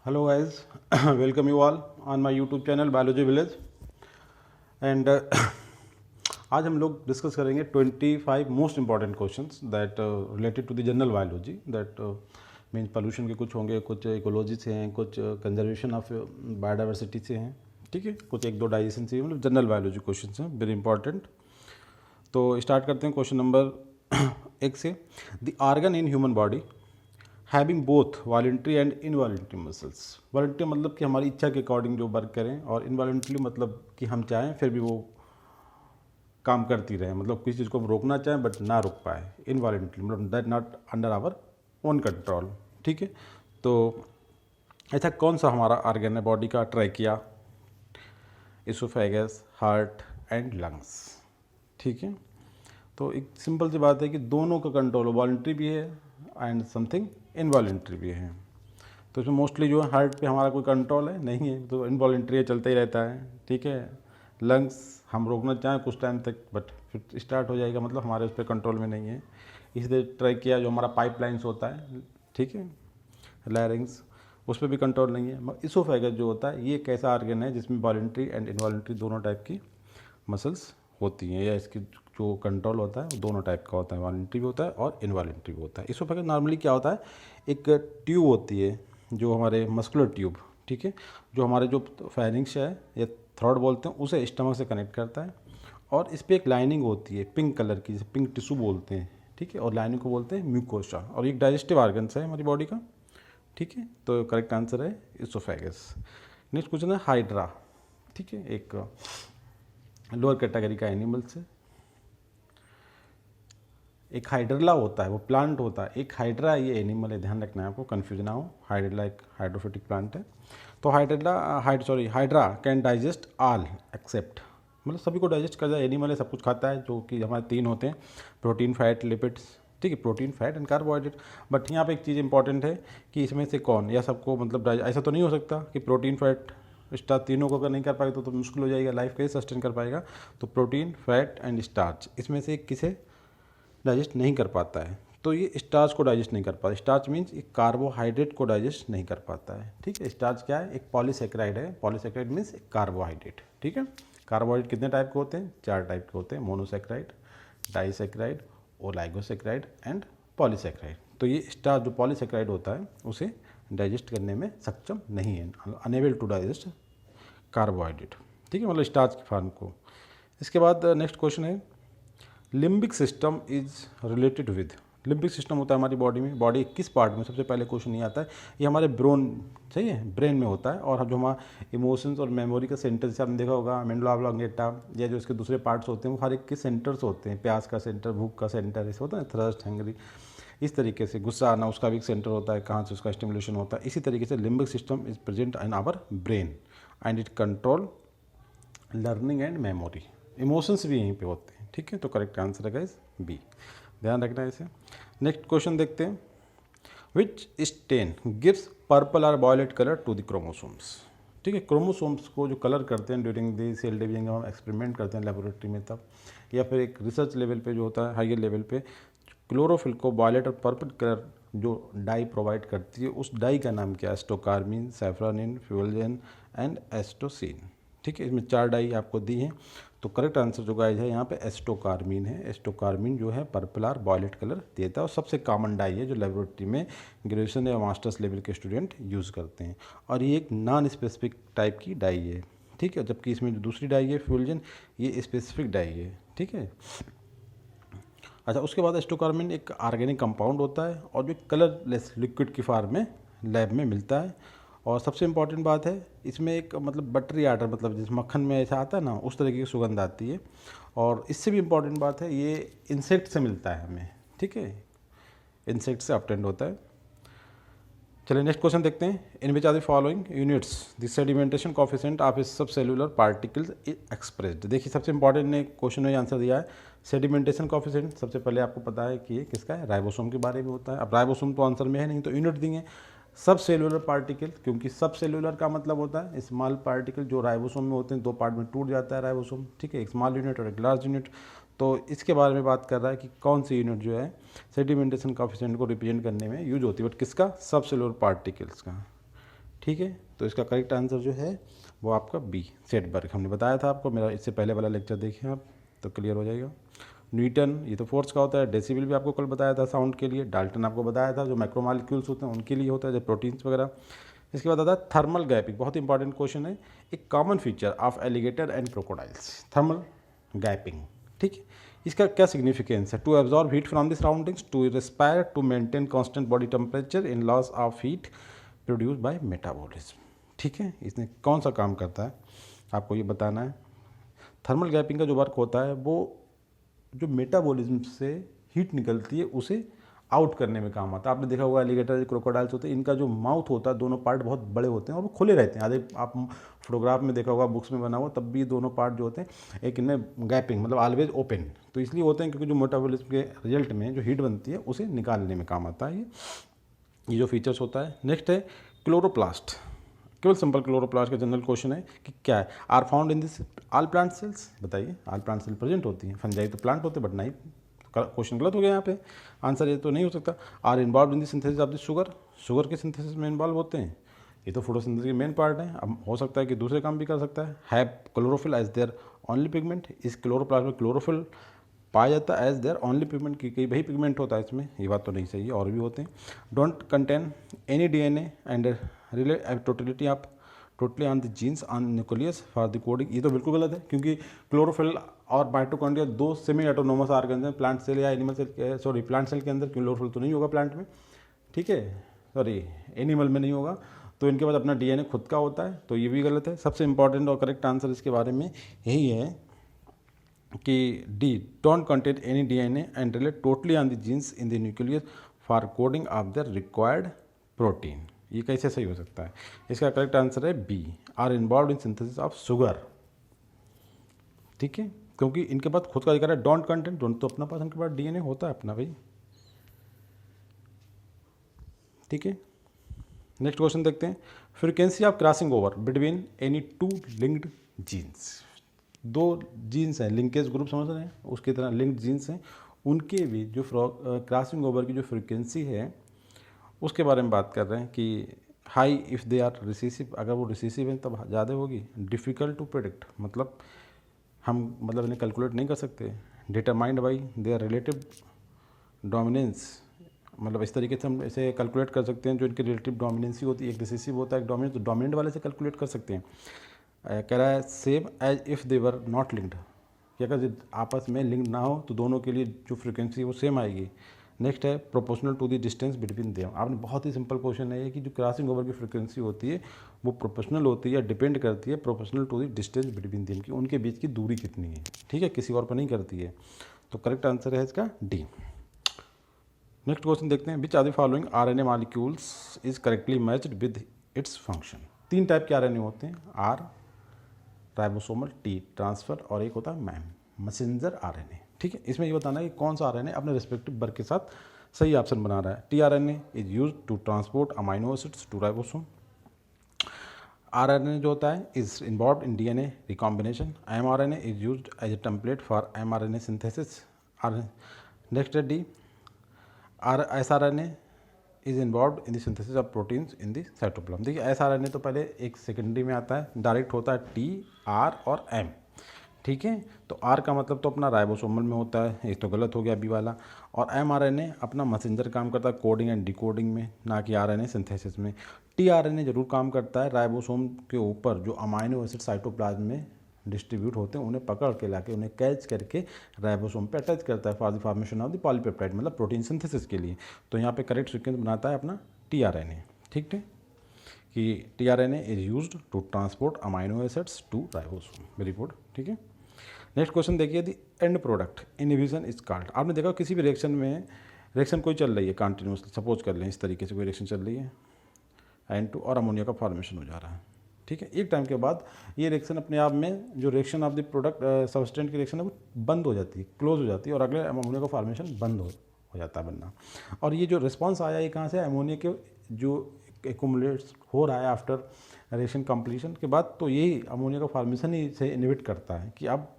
Hello guys, welcome you all on my YouTube channel Biology Village and आज हम लोग discuss करेंगे 25 most important questions that related to the general biology that means pollution के कुछ होंगे, कुछ ecology से हैं, कुछ कंजर्वेशन ऑफ बायोडाइवर्सिटी से हैं, ठीक है, कुछ एक दो डाइजेशन से, मतलब जनरल बायोलॉजी क्वेश्चंस हैं वेरी इंपॉर्टेंट। तो स्टार्ट करते हैं क्वेश्चन नंबर 1 से। The organ in human body having both voluntary and involuntary muscles. Voluntary मतलब कि हमारी इच्छा के अकॉर्डिंग जो वर्क करें, और इनवॉलंटरी मतलब कि हम चाहें फिर भी वो काम करती रहे, मतलब किसी चीज़ को हम रोकना चाहें बट ना रोक पाए। इनवॉलंटरी मतलब that not under our own control, ठीक है। तो ऐसा कौन सा हमारा ऑर्गन है बॉडी का? Trachea, oesophagus, heart and lungs, ठीक है। तो एक सिंपल सी बात है कि दोनों का कंट्रोल वॉलंटरी भी है एंड समथिंग इनवॉलंटरी भी है। तो इसमें मोस्टली जो है हार्ट पे हमारा कोई कंट्रोल है नहीं है, तो इनवॉलंटरी चलता ही रहता है, ठीक है। लंग्स हम रोकना चाहें कुछ टाइम तक बट फिर स्टार्ट हो जाएगा, मतलब हमारे उस पर कंट्रोल में नहीं है। इसलिए ट्राई किया जो हमारा पाइपलाइंस होता है, ठीक है, लैरिंग्स, उस पर भी कंट्रोल नहीं है। इसोफेगस जो होता है ये एक ऐसा ऑर्गन है जिसमें वॉलंटरी एंड इनवॉलंटरी दोनों टाइप की मसल्स होती हैं, या इसकी जो कंट्रोल होता है वो दोनों टाइप का होता है, वॉलंटरी भी होता है और इनवॉलंटरी भी होता है। इसोफेगस नॉर्मली क्या होता है, एक ट्यूब होती है जो हमारे मस्कुलर ट्यूब, ठीक है, जो हमारे जो फेरिंक्स है या थ्रोट बोलते हैं उसे स्टमक से कनेक्ट करता है, और इस पर एक लाइनिंग होती है पिंक कलर की, जिसे पिंक टिश्यू बोलते हैं, ठीक है, और लाइनिंग को बोलते हैं म्यूकोसा, और ये डाइजेस्टिव ऑर्गन्स है हमारी बॉडी का, ठीक है। तो करेक्ट आंसर है इसोफेगस। नेक्स्ट क्वेश्चन है हाइड्रा, ठीक है, एक लोअर कैटेगरी का एनिमल्स है। एक हाइड्रला होता है, वो प्लांट होता है, एक हाइड्रा ये एनिमल है, ध्यान रखना है आपको, कंफ्यूज ना हो। हाइड्रला एक हाइड्रोफिटिक प्लांट है। तो hydra can digest all except, मतलब सभी को डाइजेस्ट कर जाए, एनिमल है, सब कुछ खाता है, जो कि हमारे 3 होते हैं, प्रोटीन, फैट, लिपिड्स, ठीक है, protein, fat and carbohydrate. But यहाँ पे एक चीज़ इंपॉर्टेंट है कि इसमें से कौन या सबको, मतलब ऐसा तो नहीं हो सकता कि प्रोटीन, फैट, स्टार्च तीनों को अगर नहीं कर पाएगा तो मुश्किल हो जाएगा, लाइफ कैसे सस्टेन कर पाएगा। तो प्रोटीन, फैट एंड स्टार्च इसमें से किसे डाइजेस्ट नहीं कर पाता है, तो ये स्टार्च को डाइजेस्ट नहीं कर पाता। स्टार्च मीन्स एक कार्बोहाइड्रेट को डाइजेस्ट नहीं कर पाता है, ठीक है। स्टार्च क्या है? एक पॉलीसेक्राइड है। पॉलीसेक्राइड मीन्स एक कार्बोहाइड्रेट, ठीक है। कार्बोहाइड्रेट कितने टाइप के होते हैं? 4 टाइप के होते हैं, मोनोसेक्राइड, डाइसेक्राइड, ओलाइगोसेक्राइड एंड पॉलीसेक्राइड। तो ये स्टार्च जो पॉलीसेक्राइड होता है उसे डाइजेस्ट करने में सक्षम नहीं है, अनेबल टू डाइजेस्ट कार्बोहाइड्रेट, ठीक है, मतलब स्टार्च के फॉर्म को। इसके बाद नेक्स्ट क्वेश्चन है limbic system is related with. Limbic system होता है हमारी बॉडी में, बॉडी किस पार्ट में? सबसे पहले क्वेश्चन ये आता है, ये हमारे ब्रेन, सही है, ब्रेन में होता है, और जो हमारा इमोशंस और मेमोरी का सेंटर, जैसे आपने देखा होगा मेंडुला ऑब्लोंगेटा या जो इसके दूसरे पार्ट्स होते हैं वो हर एक के सेंटर्स होते हैं। प्यास का सेंटर, भूख का सेंटर, ऐसे होता है, थ्रस्ट, हंगरी, इस तरीके से गुस्सा आना उसका भी एक सेंटर होता है, कहाँ से उसका स्टिमुलेशन होता है। इसी तरीके से limbic system is present in our brain and it control learning and memory. Emotions भी यहीं पे होते हैं, ठीक है। तो करेक्ट आंसर है गाइस बी, ध्यान रखना है इसे। नेक्स्ट क्वेश्चन देखते हैं, विच स्टेन गिव्स पर्पल और violet colour to the chromosomes, ठीक है। क्रोमोसोम्स को जो कलर करते हैं ड्यूरिंग द सेल डिवीजन, जब हम एक्सपेरिमेंट करते हैं लेबोरेटरी में तब, या फिर एक रिसर्च लेवल पे जो होता है हाइयर लेवल पे, क्लोरोफिल को वॉयलेट और पर्पल कलर जो डाई प्रोवाइड करती है, उस डाई का नाम क्या है? एस्टोकार्मिन, सैफ्रानिन, फ्यूलेन एंड एस्टोसिन, ठीक है। इसमें 4 डाई आपको दी हैं, तो करेक्ट आंसर जो गाइस है यहाँ पे एस्टोकार्मिन है। एस्टोकार्मिन जो है पर्पल और वॉयलेट कलर देता है, और सबसे कॉमन डाई है जो लेबोरेटरी में ग्रेजुएशन या मास्टर्स लेवल के स्टूडेंट यूज़ करते हैं, और ये एक नॉन स्पेसिफिक टाइप की डाई है, ठीक है। जबकि इसमें जो दूसरी डाई है फ्यूलेन, ये स्पेसिफिक डाई है, ठीक है। अच्छा, उसके बाद एस्टोकार्मिन एक ऑर्गेनिक कंपाउंड होता है, और जो कलरलेस लिक्विड की फॉर्म में लैब में मिलता है। और सबसे इम्पॉर्टेंट बात है, इसमें एक मतलब बटरी आर्डर, मतलब जिस मक्खन में ऐसा आता है ना, उस तरीके की सुगंध आती है। और इससे भी इम्पॉर्टेंट बात है, ये इंसेक्ट से मिलता है हमें, ठीक है, इंसेक्ट से ऑब्टेंड होता है। चलिए नेक्स्ट क्वेश्चन देखते हैं, in which are the following units the sedimentation coefficient of a subcellular particles expressed. देखिए सबसे इंपॉर्टेंट ने क्वेश्चन में आंसर दिया है सेडिमेंटेशन कोफिशिएंट। सबसे पहले आपको पता है कि ये किसका है? राइबोसोम के बारे में होता है। अब राइबोसोम तो आंसर में है नहीं, तो यूनिट देंगे सब सेलुलर पार्टिकल, क्योंकि सब सेलुलर का मतलब होता है स्मॉल पार्टिकल जो राइबोसोम में होते हैं, 2 पार्ट में टूट जाता है राइबोसोम, ठीक है, एक स्मॉल यूनिट और एक लार्ज यूनिट। तो इसके बारे में बात कर रहा है कि कौन सी यूनिट जो है सेडिमेंटेशन कोफिशिएंट को रिप्रेजेंट करने में यूज होती है, बट किसका? सब सेलुलर पार्टिकल्स का, ठीक है, तो इसका करेक्ट आंसर जो है वो आपका बी, सेटबर्ग। हमने बताया था आपको, मेरा इससे पहले वाला लेक्चर देखें आप तो क्लियर हो जाएगा। न्यूटन ये तो फोर्स का होता है, डेसिबल भी आपको कल बताया था साउंड के लिए, डाल्टन आपको बताया था जो मैक्रोमॉलिक्यूल्स होते हैं उनके लिए होता है, जो प्रोटीन्स वगैरह। इसके बाद आता है थर्मल गैपिंग, बहुत इंपॉर्टेंट क्वेश्चन है। एक common feature of alligator and crocodiles, thermal gapping. ठीक है, इसका क्या सिग्निफिकेंस है? To absorb heat from the surroundings, to respire, to maintain constant body temperature in loss of heat produce by metabolism. ठीक है, इसने कौन सा काम करता है आपको ये बताना है। थर्मल गैपिंग का जो वर्क होता है वो जो मेटाबॉलिज्म से हीट निकलती है उसे आउट करने में काम आता है। आपने देखा होगा एलिगेटर क्रोकोडाइल्स होते हैं, इनका जो माउथ होता है दोनों पार्ट बहुत बड़े होते हैं और वो खुले रहते हैं। आधे आप फोटोग्राफ में देखा होगा, बुक्स में बना हुआ, तब भी दोनों पार्ट जो होते हैं एक इनमें गैपिंग मतलब ऑलवेज ओपन, तो इसलिए होते हैं क्योंकि जो मेटाबॉलिज्म के रिजल्ट में जो हीट बनती है उसे निकालने में काम आता है ये जो फीचर्स होता है। नेक्स्ट है क्लोरोप्लास्ट। केवल सिंपल क्लोरोप्लास्ट का जनरल क्वेश्चन है कि क्या है। Are found in this all plant cells, बताइए ऑल प्लांट सेल प्रेजेंट होती हैं। फंजाई तो प्लांट होते बट नहीं, क्वेश्चन गलत हो गया यहाँ पे, आंसर ये तो नहीं हो सकता। Are involved in the synthesis of the sugar, sugar के सिंथेसिस में इन्वॉल्व होते हैं, ये तो फोटोसिंथेसिस के मेन पार्ट है। अब हो सकता है कि दूसरे काम भी कर सकता है। Have chlorophyll as their only pigment, इस क्लोरोप्लास्ट में क्लोरोफिल पाया जाता है एज देयर ओनली पिगमेंट, की कई वही पिगमेंट होता है इसमें, ये बात तो नहीं सही है, और भी होते हैं। Don't contain any DNA and rely totality of totally on the genes on nucleus for the coding, ये तो बिल्कुल गलत है क्योंकि क्लोरोफिल और माइटोकॉन्ड्रिया दो सेमी ऑटोनोमस ऑर्गन्स हैं प्लांट सेल या animal cell, sorry plant cell के अंदर क्लोरोफिल तो नहीं होगा प्लांट में, ठीक है, सॉरी एनिमल में नहीं होगा, तो इनके पास अपना डीएनए खुद का होता है, तो ये भी गलत है। सबसे इंपॉर्टेंट और करेक्ट आंसर इसके बारे में यही है कि D, don't contain any DNA and relate totally on the genes in the nucleus for coding of the required protein, ये कैसे सही हो सकता है? इसका करेक्ट आंसर है B, are involved in synthesis of sugar. ठीक है, क्योंकि इनके पास खुद का अधिकार है। डोंट कंटेंट, डोंट तो अपना पास, इनके पास डीएनए होता है अपना भाई। ठीक है, नेक्स्ट क्वेश्चन देखते हैं। Frequency of crossing over between any two linked genes, दो जीन्स हैं, लिंकेज ग्रुप समझ रहे हैं, उसकी तरह लिंक्ड जीन्स हैं, उनके भी जो क्रॉसिंग ओवर की जो फ्रीक्वेंसी है उसके बारे में बात कर रहे हैं कि high if they are recessive, अगर वो रिसेसिव हैं तब ज़्यादा होगी। डिफ़िकल्ट टू प्रेडिक्ट, मतलब हम मतलब इन्हें कैलकुलेट नहीं कर सकते। Determined by there relative dominance, मतलब इस तरीके से हम इसे कैलकुलेट कर सकते हैं। जो इनकी रिलेटिव डोमिनेंसी होती है, एक रिसेसिव होता है एक डोमिनेंट, तो डोमिनेंट वाले से कैलकुलेट कर सकते हैं। कह रहा है same as if they were not linked, कि अगर आपस में लिंक ना हो तो दोनों के लिए जो फ्रिक्वेंसी है वो सेम आएगी। नेक्स्ट है proportional to the distance between them. आपने बहुत ही सिंपल क्वेश्चन है ये कि जो क्रॉसिंग ओवर की फ्रिक्वेंसी होती है वो प्रोपोर्शनल होती है या डिपेंड करती है proportional to the distance between them, की उनके बीच की दूरी कितनी है, ठीक है, किसी और पर नहीं करती है। तो करेक्ट आंसर है इसका डी। नेक्स्ट क्वेश्चन देखते हैं। Which are the following RNA molecules is correctly matched with its function. तीन टाइप के आरएनए होते हैं, आर राइबोसोमल, टी ट्रांसफर, और एक होता है मैसेंजर आरएनए। ठीक है, इसमें ये बताना है कि कौन सा आरएनए अपने रिस्पेक्टिव वर्ग के साथ सही ऑप्शन बना रहा है। TRNA is used to transport amino acids to ribosome. RNA जो होता है is involve in DNA recombination. MRNA is used as a template for mRNA synthesis. Next है D, sRNA is involve in the synthesis of proteins in the cytoplasm. देखिए sRNA तो पहले एक secondary में आता है, डायरेक्ट होता है टी, आर और एम। ठीक है, तो आर का मतलब तो अपना राइबोसोमल में होता है, ये तो गलत हो गया बी वाला। और एमआरएनए अपना मैसेंजर काम करता है कोडिंग एंड डिकोडिंग में, ना कि आरएनए सिंथेसिस में। टीआरएनए जरूर काम करता है राइबोसोम के ऊपर, जो अमाइनो एसिड साइटोप्लाज्म में डिस्ट्रीब्यूट होते हैं उन्हें पकड़ के लाके उन्हें कैच करके राइबोसोम पे अटैच करता है for the formation of the polypeptide, मतलब प्रोटीन सिंथेसिस के लिए। तो यहाँ पे करेक्ट सीक्वेंस बनाता है अपना टीआरएनए। ठीक है, कि tRNA is used to transport amino acids to ribosome. Very good. ठीक है, नेक्स्ट क्वेश्चन देखिए। The end product inhibition is called. आपने देखा किसी भी रिएक्शन में, रिएक्शन कोई चल रही है कंटिन्यूसली, सपोज कर लें इस तरीके से कोई रिएक्शन चल रही है, N2 और अमोनिया का फॉर्मेशन हो जा रहा है। ठीक है, एक टाइम के बाद ये रिएक्शन अपने आप में, जो reaction of the product substance की रिएक्शन है वो बंद हो जाती है, क्लोज हो जाती है, और अगले अमोनिया का फॉर्मेशन बंद हो जाता है बनना। और ये जो रिस्पॉन्स आया ये कहाँ से? अमोनिया के जो एक्यूमुलेट्स हो रहा है आफ्टर रिएक्शन कंप्लीशन के बाद, तो यही अमोनिया का फॉर्मेशन ही से इनहिबिट करता है कि अब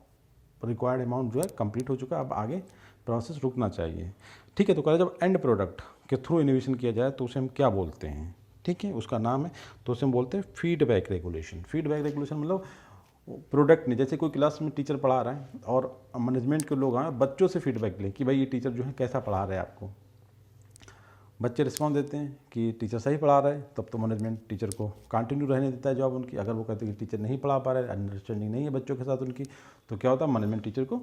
रिक्वायर्ड अमाउंट जो है कंप्लीट हो चुका है, अब आगे प्रोसेस रुकना चाहिए। ठीक है, तो कह जब एंड प्रोडक्ट के थ्रू इनहिबिशन किया जाए तो उसे हम क्या बोलते हैं? ठीक है, उसका नाम है, तो उसे हम बोलते हैं फीडबैक रेगुलेशन। फीडबैक रेगुलेशन मतलब प्रोडक्ट नहीं, जैसे कोई क्लास में टीचर पढ़ा रहा है और मैनेजमेंट के लोग आए बच्चों से फीडबैक लें कि भाई ये टीचर जो है कैसा पढ़ा रहा है आपको। बच्चे रिस्पॉन्स देते हैं कि टीचर सही पढ़ा रहा है, तब तो मैनेजमेंट टीचर को कंटिन्यू रहने देता है जॉब उनकी। अगर वो कहते हैं कि टीचर नहीं पढ़ा पा रहा है, अंडरस्टैंडिंग नहीं है बच्चों के साथ उनकी, तो क्या होता है, मैनेजमेंट टीचर को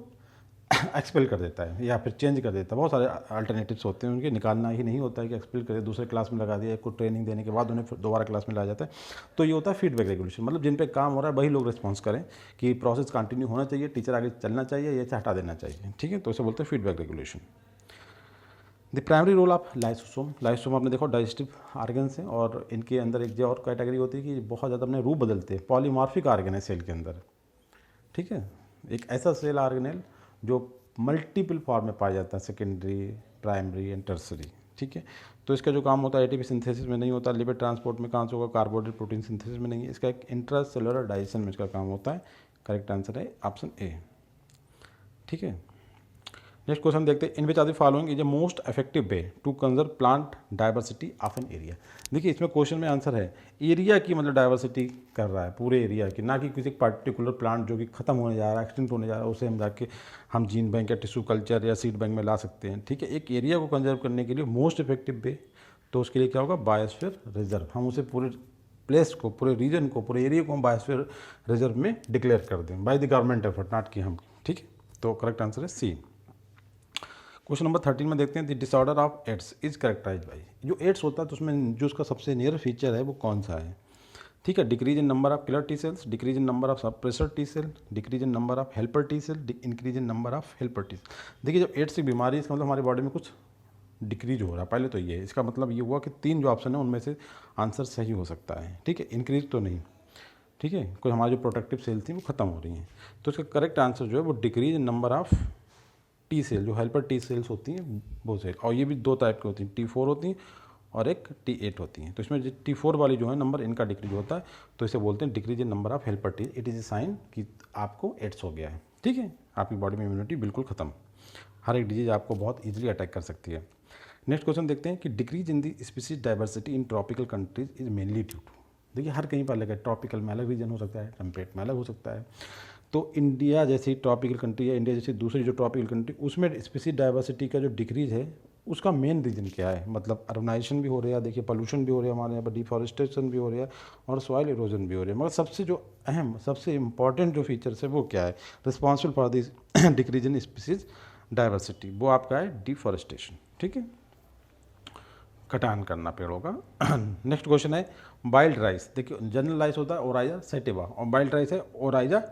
एक्सपेल कर देता है या फिर चेंज कर देता है। बहुत सारे अल्टरनेटिव्स होते हैं उनके, निकालना ही नहीं होता है कि एक्सपेल करे, दूसरे क्लास में लगा दिया, एक को ट्रेनिंग देने के बाद उन्हें फिर दोबारा क्लास में लाया जाता है। तो ये होता है फीडबैक रेगुलेशन, मतलब जिन पे काम हो रहा है वही लोग रिस्पॉन्स करें कि प्रोसेस कंटिन्यू होना चाहिए, टीचर आगे चलना चाहिए या हटा देना चाहिए। ठीक है, तो इसे बोलते हैं feedback regulation. The primary role of lysosome, lysosome आपने देखो डाइजेस्टिव ऑर्गन्स हैं, और इनके अंदर एक जो और कैटेगरी होती है कि बहुत ज़्यादा अपने रूप बदलते हैं, पॉलीमॉर्फिक ऑर्गन है सेल के अंदर। ठीक है, एक ऐसा सेल ऑर्गेनेल जो मल्टीपल फॉर्म में पाया जाता है, सेकेंडरी, प्राइमरी एंड टर्सरी। ठीक है, तो इसका जो काम होता है एटीपी सिंथेसिस में नहीं होता, लिपिड ट्रांसपोर्ट में कहाँ से होगा, कार्बोहाइड्रेट प्रोटीन सिंथेसिस में नहीं है, इसका एक इंट्रासेलुलर डाइजेशन में इसका काम होता है। करेक्ट आंसर है ऑप्शन ए। ठीक है, नेक्स्ट क्वेश्चन देखते हैं, in which are the following is a most effective way to conserve plant diversity of an area. देखिए इसमें क्वेश्चन में आंसर है एरिया की, मतलब डाइवर्सिटी कर रहा है पूरे एरिया की, ना कि किसी पर्टिकुलर प्लांट जो कि खत्म होने जा रहा है, एक्सटिंक्ट होने जा रहा है, उसे हम जाके हम जीन बैंक या टिश्यू कल्चर या सीड बैंक में ला सकते हैं। ठीक है, एक एरिया को कंजर्व करने के लिए मोस्ट इफेक्टिव वे, तो उसके लिए क्या होगा, बायोस्फीयर रिजर्व। हम उसे पूरे प्लेस को, पूरे रीजन को, पूरे एरिया को हम बायोस्फीयर रिजर्व में डिक्लेयर कर दें by the government effort, not कि हम। ठीक है, तो करेक्ट आंसर है सी। क्वेश्चन नंबर 13 में देखते हैं, the disorder of AIDS is characterize by, जो एड्स होता है तो उसमें जो उसका सबसे नियर फीचर है वो कौन सा है। ठीक है, decrease in number of killer T cells, decrease in number of suppressor T cell, decrease in number of helper T cell, increase in number of helper T cell. देखिए जब एड्स की बीमारी, इसका मतलब हमारी बॉडी में कुछ डिक्रीज हो रहा है, पहले तो ये इसका मतलब ये हुआ कि 3 जो ऑप्शन है उनमें से आंसर सही हो सकता है। ठीक है, इंक्रीज तो नहीं। ठीक है, कोई हमारी जो प्रोटेक्टिव सेल थी वो खत्म हो रही हैं, तो इसका करेक्ट आंसर जो है वो decrease in number of T cell, जो हेल्पर टी सेल्स होती हैं वो सेल, और ये भी 2 टाइप की होती हैं, T4 होती हैं और एक T8 होती हैं। तो इसमें जो T4 वाली जो है नंबर, इनका डिक्रीज होता है, तो इसे बोलते हैं decrease in number of helper T. It is a sign कि आपको एड्स हो गया है। ठीक है, आपकी बॉडी में इम्यूनिटी बिल्कुल खत्म, हर एक डिजीज आपको बहुत ईजिली अटैक कर सकती है। नेक्स्ट क्वेश्चन देखते हैं कि decrease in the species diversity in tropical countries is mainly due to. देखिए हर कहीं पर अलग है, ट्रॉपिकल में अलग रीजन हो सकता है, टेम्परेट में अलग हो सकता है। तो इंडिया जैसी ट्रॉपिकल कंट्री या इंडिया जैसी दूसरी जो ट्रॉपिकल कंट्री, उसमें स्पीसीज डाइवर्सिटी का जो डिक्रीज है उसका मेन रीज़न क्या है। मतलब अर्बनाइजेशन भी हो रहा है, देखिए पोल्यूशन भी हो रहा है हमारे यहाँ पर, डिफॉरेस्टेशन भी हो रहा है और सॉइल इरोजन भी हो रहा है। मगर सबसे जो अहम, सबसे इंपॉर्टेंट जो फीचर्स है वो क्या है, responsible for this decrease in species diversity, वो आपका है डिफॉरेस्टेशन। ठीक है, कटान करना पेड़ों का। नेक्स्ट क्वेश्चन है वाइल्ड राइस। देखिए जनरल राइस होता है ओराइजा सेटिवा, और वाइल्ड राइस है Oryza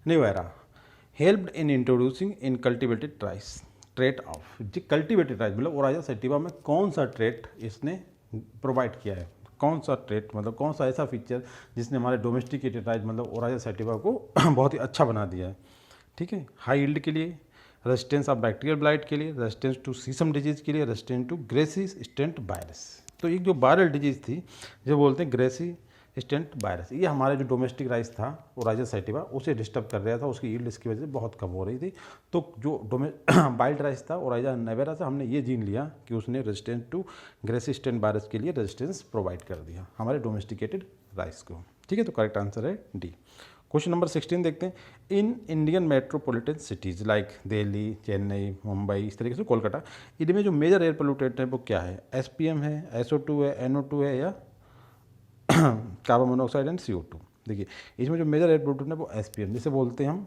nivara. Helped in introducing in cultivated rice trait of, जी कल्टिवेटेड राइस मतलब ओराइजा सेटिवा में कौन सा ट्रेट इसने प्रोवाइड किया है, कौन सा ट्रेट मतलब कौन सा ऐसा फीचर जिसने हमारे डोमेस्टिकेटेड राइस मतलब ओराइजा सेटिवा को बहुत ही अच्छा बना दिया है। ठीक है, हाई यील्ड के लिए, रेजिस्टेंस ऑफ बैक्टीरियल ब्लाइट के लिए, रेजिस्टेंस टू सीसम डिजीज के लिए, resistance to grassy stunt virus. तो एक जो वायरल डिजीज थी जो बोलते हैं ग्रेसी स्टेंट वायरस, ये हमारे जो डोमेस्टिक राइस था ओराइजा सेटिवा उसे डिस्टर्ब कर रहा था, उसकी यील्ड इसकी वजह से बहुत कम हो रही थी। तो जो वाइल्ड राइस था ओराइजा नेवेरा से हमने ये जीन लिया कि उसने resistance to grassy stunt virus के लिए रेजिस्टेंस प्रोवाइड कर दिया हमारे डोमेस्टिकेटेड राइस को। ठीक है, तो करेक्ट आंसर है डी। क्वेश्चन नंबर 16 देखते हैं, in Indian metropolitan cities like Delhi, Chennai, Mumbai, इस तरीके से कोलकाता, इनमें जो मेजर एयर पोल्यूटेंट है वो क्या है, SPM है, SO2 है, NO2 है या कार्बन मोनोऑक्साइड एंड CO2। देखिए इसमें जो मेजर एयर पोल्यूटेंट है वो SPM जिसे बोलते हैं हम,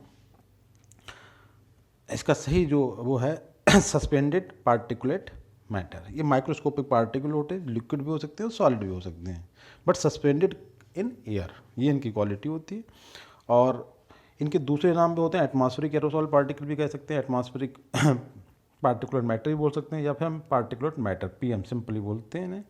इसका सही जो वो है सस्पेंडेड पार्टिकुलेट मैटर। ये माइक्रोस्कोपिक पार्टिकल होते हैं, लिक्विड भी हो सकते हैं और सॉलिड भी हो सकते हैं, बट सस्पेंडेड इन एयर, ये इनकी क्वालिटी होती है। और इनके दूसरे नाम भी होते हैं, एटमॉस्फेरिक एरोसॉल पार्टिकल भी कह सकते हैं, एटमॉस्फेरिक पार्टिकुलर मैटर भी बोल सकते हैं, या फिर हम पार्टिकुलर मैटर PM सिंपली बोलते हैं इन्हें।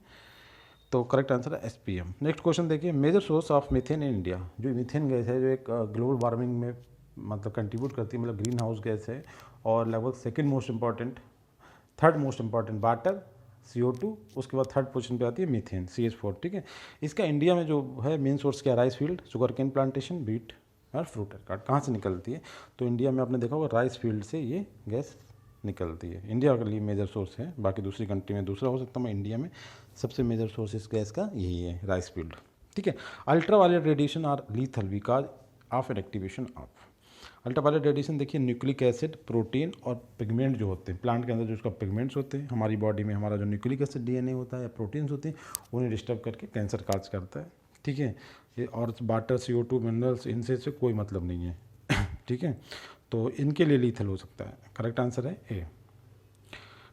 तो करेक्ट आंसर है SPM। नेक्स्ट क्वेश्चन देखिए, major source of methane in India, जो मीथेन गैस है जो एक ग्लोबल वार्मिंग में मतलब कंट्रीब्यूट करती है, मतलब ग्रीन हाउस गैस है, और लगभग second most important, third most important water CO2, उसके बाद थर्ड पोजीशन पे आती है मीथेन CH4। ठीक है, इसका इंडिया में जो है मेन सोर्स क्या, rice field, sugar cane plantation, beet और फ्रूट कार्ट। कहाँ से निकलती है, तो इंडिया में आपने देखा होगा राइस फील्ड से ये गैस निकलती है, इंडिया के लिए मेजर सोर्स है, बाकी दूसरी कंट्री में दूसरा हो सकता है, इंडिया में सबसे मेजर सोर्स इस गैस का यही है, राइस फील्ड। ठीक है। Ultraviolet radiation are lethal because of an activation of. Ultraviolet radiation देखिए न्यूक्लिक एसिड, प्रोटीन और पिगमेंट जो होते हैं प्लांट के अंदर, जो उसका पिगमेंट्स होते हैं, हमारी बॉडी में हमारा जो न्यूक्लिक एसिड डीएनए होता है या प्रोटीन्स होते हैं, उन्हें डिस्टर्ब करके कैंसर काज करता है। ठीक है। ये और वाटर, CO2, मिनरल्स, इनसे से कोई मतलब नहीं है। ठीक है। तो इनके लिए लीथल हो सकता है। करेक्ट आंसर है ए।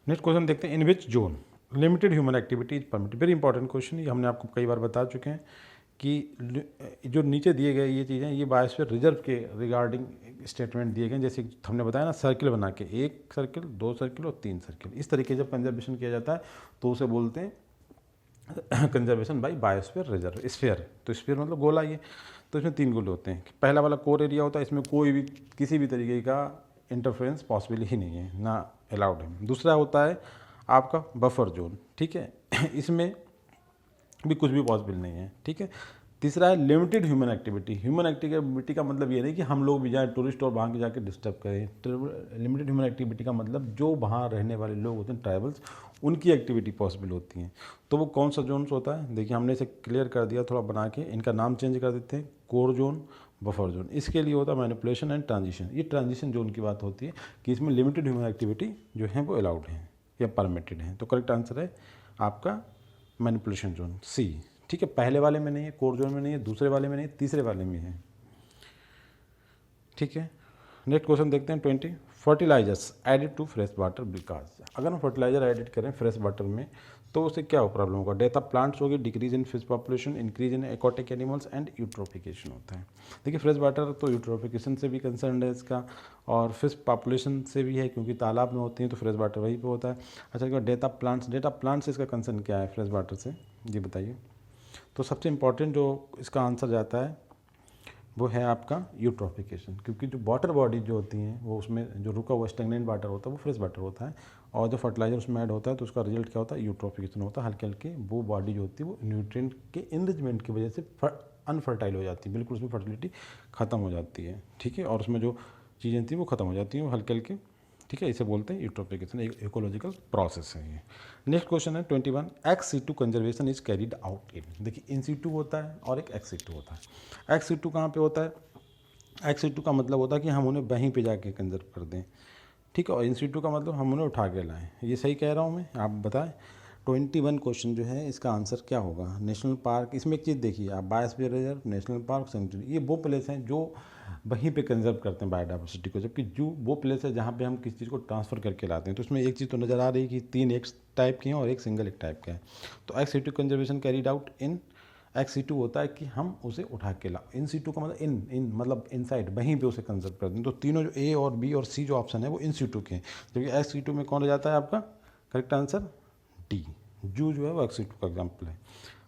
नेक्स्ट क्वेश्चन देखते हैं, in which zone limited human activity is permitted. Very important question, ये हमने आपको कई बार बता चुके हैं कि जो नीचे दिए गए ये चीज़ें, ये बायोस्फीयर रिजर्व के रिगार्डिंग स्टेटमेंट दिए गए। जैसे हमने बताया ना, सर्किल बना के, 1 सर्किल, 2 सर्किल और 3 सर्किल, इस तरीके जब कंजर्वेशन किया जाता है तो उसे बोलते हैं conservation by biosphere reserve. Sphere, तो स्फीयर मतलब गोला ये, तो इसमें 3 गोले होते हैं। पहला वाला कोर एरिया होता है, इसमें कोई भी किसी भी तरीके का इंटरफेरेंस पॉसिबल ही नहीं है, ना अलाउड है। दूसरा होता है आपका बफर जोन। ठीक है। इसमें भी कुछ भी पॉसिबल नहीं है। ठीक है। तीसरा है limited human activity. Human activity का मतलब ये नहीं कि हम लोग भी जाएँ टूरिस्ट और वहाँ के जाके डिस्टर्ब करें। लिमिटेड ह्यूमन एक्टिविटी का मतलब जो वहाँ रहने वाले लोग होते हैं, ट्राइबल्स, उनकी एक्टिविटी पॉसिबल होती हैं। तो वो कौन सा जोन्स होता है, देखिए हमने इसे क्लियर कर दिया थोड़ा बना के, इनका नाम चेंज कर देते हैं, कोर जोन, बफर जोन। इसके लिए होता है मैनिपुलेशन एंड ट्रांजिशन। ये ट्रांजिशन जोन की बात होती है कि इसमें लिमिटेड ह्यूमन एक्टिविटी जो है वो अलाउड है या परमिटेड है। तो करेक्ट आंसर है आपका मैनिपुलेशन जोन, सी। ठीक है। पहले वाले में नहीं है, कोर जोन में नहीं है, दूसरे वाले में नहीं है, तीसरे वाले में है। ठीक है। नेक्स्ट क्वेश्चन देखते हैं 20, fertilizers added to fresh water because. अगर हम फर्टिलाइजर एडिट करें फ्रेश वाटर में तो उससे क्या प्रॉब्लम होगा, डेथ ऑफ प्लांट्स होगी, decrease in fish population, increase in aquatic animals and eutrophication होता है। देखिए फ्रेश वाटर तो यूट्रोफिकेशन से भी कंसर्न है इसका, और फिश पॉपुलेशन से भी है क्योंकि तालाब में होती हैं तो फ्रेश वाटर वहीं पे होता है। अच्छा, death of plants, death of plants से इसका कंसर्न क्या है फ्रेश वाटर से, ये बताइए। तो सबसे इम्पॉर्टेंट जो इसका आंसर जाता है वो है आपका यूट्रोफिकेशन, क्योंकि जो वाटर बॉडी जो होती हैं वो उसमें जो रुका हुआ स्टेगनेंट वाटर होता है वो फ्रेश वाटर होता है, और जो फर्टिलाइजर उसमें ऐड होता है तो उसका रिजल्ट क्या होता है, यूट्रोफिकेशन होता है। हल्के हल्के वो बॉडी जो होती है वो न्यूट्रिएंट के इनरिचमेंट की वजह से अनफर्टाइल हो जाती है, बिल्कुल उसमें फर्टिलिटी खत्म हो जाती है। ठीक है। और उसमें जो चीज़ें थी वो खत्म हो जाती हैं, वो हल्के हल्के। ठीक है। इसे बोलते हैं यूट्रोफिकेशन, एक इकोलॉजिकल प्रोसेस है ये। नेक्स्ट क्वेश्चन है 21, ex-situ conservation is carried out in. देखिए इन situ होता है और एक ex-situ होता है। ex-situ कहाँ पे होता है, ex-situ का मतलब होता है कि हम उन्हें वहीं पे जाके कंजर्व कर दें। ठीक है। और इन situ का मतलब हम उन्हें उठा के लाएं। ये सही कह रहा हूँ मैं, आप बताएं। 21 क्वेश्चन जो है इसका आंसर क्या होगा, नेशनल पार्क। इसमें एक चीज़ देखिए आप, biosphere reserve, national park, sanctuary, ये वो प्लेस हैं जो वहीं पे कंजर्व करते हैं बायोडाइवर्सिटी को, जबकि जो वो प्लेस है जहाँ पे हम किसी चीज़ को ट्रांसफ़र करके लाते हैं। तो इसमें एक चीज़ तो नज़र आ रही है कि 3 एक टाइप की हैं और एक सिंगल एक टाइप का है। तो ex-situ conservation carried out in, ex-situ होता है कि हम उसे उठा के ला, इन situ का मतलब इन मतलब इनसाइड, वहीं पे उसे कंजर्व कर दें। तो तीनों जो ए और बी और सी जो ऑप्शन है वो इन situ के हैं, जबकि ex-situ में कौन रह जाता है आपका करेक्ट आंसर डी, जू जो है वो ex-situ का एग्जाम्पल है।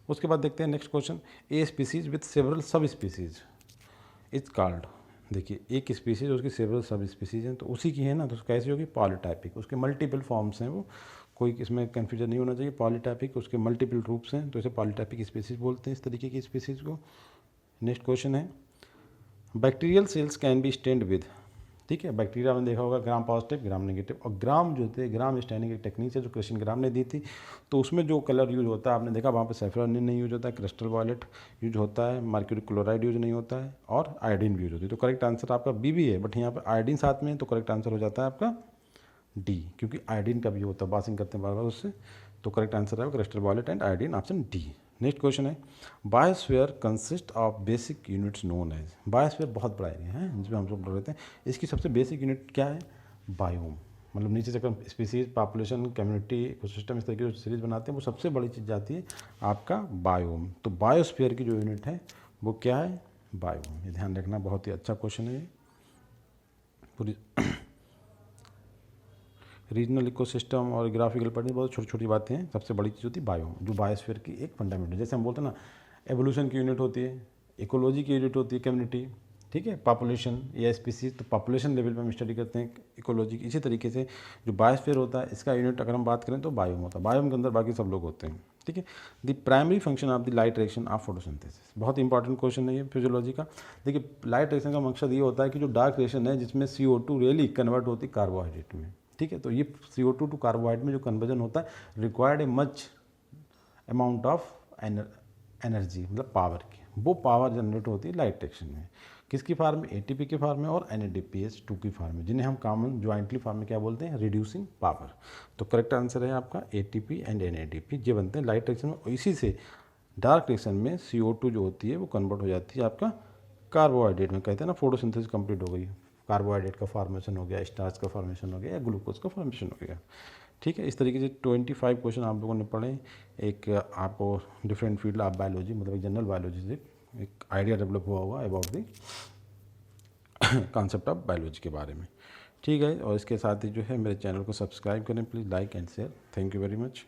उसके बाद देखते हैं next question, a species with several sub species is called. देखिए एक स्पीसीज उसकी सेवरल सब स्पीसीज हैं तो उसी की है ना, तो कैसी होगी, पॉलीटाइपिक। उसके मल्टीपल फॉर्म्स हैं वो, कोई इसमें कन्फ्यूजन नहीं होना चाहिए। पॉलीटाइपिक उसके मल्टीपल रूप्स हैं तो इसे पॉलीटाइपिक स्पीसीज बोलते हैं इस तरीके की स्पीसीज को। नेक्स्ट क्वेश्चन है, bacterial cells can be stained with. ठीक है। बैक्टीरिया में देखा होगा ग्राम पॉजिटिव, ग्राम नेगेटिव, और ग्राम जो थे, ग्राम स्टैंडिंग एक टेक्निक है जो क्रिश्चियन ग्राम ने दी थी। तो उसमें जो कलर यूज होता है आपने देखा वहाँ पे सैफरन नहीं यूज होता है, क्रिस्टल वॉयलेट यूज होता है, मर्क्यूरी क्लोराइड यूज नहीं होता है, और आयोडीन भी यूज होती है। तो करेक्ट आंसर आपका बी भी है, बट यहाँ पर आयोडीन साथ में है तो करेक्ट आंसर हो जाता है आपका डी, क्योंकि आयोडीन का भी होता है, बासिंग करते हैं बार बार उससे। तो करेक्ट आंसर है crystal violet and iodine, option D. Next question है, biosphere consist of basic units known as. Biosphere बहुत बड़ा एरिया है जिसमें हम सब पढ़ रहे थे। इसकी सबसे बेसिक यूनिट क्या है, बायोम, मतलब नीचे से स्पीसीज, पॉपुलेशन, कम्युनिटी, इकोसिस्टम, इस तरीके की जो सीरीज बनाते हैं वो सबसे बड़ी चीज़ जाती है आपका बायोम। तो बायोस्फीयर की जो यूनिट है वो क्या है, बायोम। ये ध्यान रखना, बहुत ही अच्छा क्वेश्चन है ये। पूरी रीजनल इकोसिस्टम और ग्राफिकल पैटर्न बहुत छोटी छोटी बातें हैं, सबसे बड़ी चीज़ होती है बायोम, जो बायोस्फीयर की एक फंडामेंट है। जैसे हम बोलते हैं ना, एवोल्यूशन की यूनिट होती है, इकोलॉजी की यूनिट होती है कम्युनिटी, ठीक है, पॉपुलेशन या स्पीसीज, तो पॉपुलेशन लेवल पे हम स्टडी करते हैं इकोलॉजी की। इसी तरीके से जो बायोस्फीयर होता है इसका यूनिट अगर हम बात करें तो बायोम होता है। बायोम के अंदर बाकी सब लोग होते हैं, ठीक है। The primary function of the light reaction of photosynthesis, बहुत इंपॉर्टेंट क्वेश्चन है ये फिजियोलॉजी का। देखिए लाइट रिएक्शन का मकसद ये होता है कि जो डार्क रिएक्शन है जिसमें CO2 रियली कन्वर्ट होती है कार्बोहाइड्रेट में, ठीक है। तो ये CO2 टू कार्बोहाइड्रेट में जो कन्वर्जन होता है required a much amount of energy, मतलब पावर की, वो पावर जनरेट होती है लाइट रिएक्शन में। किसकी फॉर्म में? एटीपी के फॉर्म में और NADPH2 की फॉर्म में, जिन्हें हम कॉमन ज्वाइंटली फॉर्म में क्या बोलते हैं? Reducing power. तो करेक्ट आंसर है आपका ATP एंड NADP, ये बनते हैं लाइट रिएक्शन में। इसी से डार्क रिएक्शन में CO2 जो होती है वो कन्वर्ट हो जाती है आपका कार्बोहाइड्रेट में। कहते हैं ना फोटोसिंथेसिस कंप्लीट हो गई, कार्बोहाइड्रेट का फॉर्मेशन हो गया, स्टार्च का फॉर्मेशन हो गया, या ग्लूकोज का फॉर्मेशन हो गया। ठीक है, इस तरीके से 25 क्वेश्चन आप लोगों ने पढ़े। एक आपको डिफरेंट फील्ड ऑफ बायोलॉजी, मतलब एक जनरल बायोलॉजी से एक आइडिया डेवलप हुआ हुआ about the concept of biology के बारे में। ठीक है, और इसके साथ ही जो है मेरे चैनल को सब्सक्राइब करें please, like and share. Thank you very much.